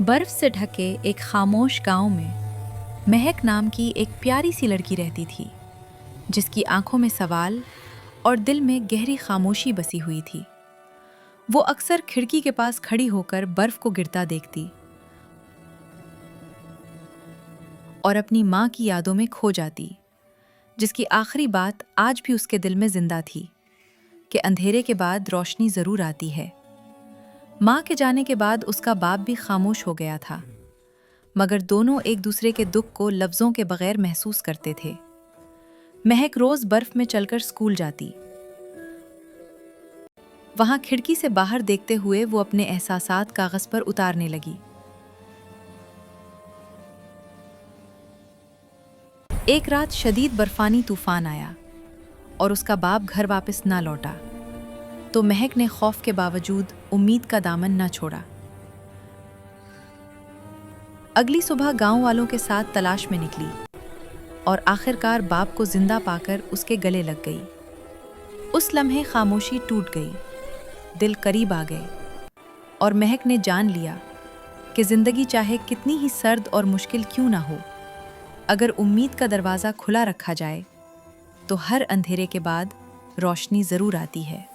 बर्फ से ढके एक खामोश गांव में महक नाम की एक प्यारी सी लड़की रहती थी, जिसकी आंखों में सवाल और दिल में गहरी खामोशी बसी हुई थी। वो अक्सर खिड़की के पास खड़ी होकर बर्फ को गिरता देखती और अपनी माँ की यादों में खो जाती, जिसकी आखिरी बात आज भी उसके दिल में जिंदा थी कि अंधेरे के बाद रोशनी जरूर आती है। माँ के जाने के बाद उसका बाप भी खामोश हो गया था, मगर दोनों एक दूसरे के दुख को लफ्ज़ों के बगैर महसूस करते थे। महक रोज बर्फ में चलकर स्कूल जाती। वहां खिड़की से बाहर देखते हुए वो अपने एहसासात कागज पर उतारने लगी। एक रात शदीद बर्फानी तूफान आया और उसका बाप घर वापस ना लौटा, तो महक ने खौफ के बावजूद उम्मीद का दामन न छोड़ा। अगली सुबह गांव वालों के साथ तलाश में निकली और आखिरकार बाप को जिंदा पाकर उसके गले लग गई। उस लम्हे खामोशी टूट गई, दिल करीब आ गए और महक ने जान लिया कि जिंदगी चाहे कितनी ही सर्द और मुश्किल क्यों ना हो, अगर उम्मीद का दरवाज़ा खुला रखा जाए तो हर अंधेरे के बाद रोशनी ज़रूर आती है।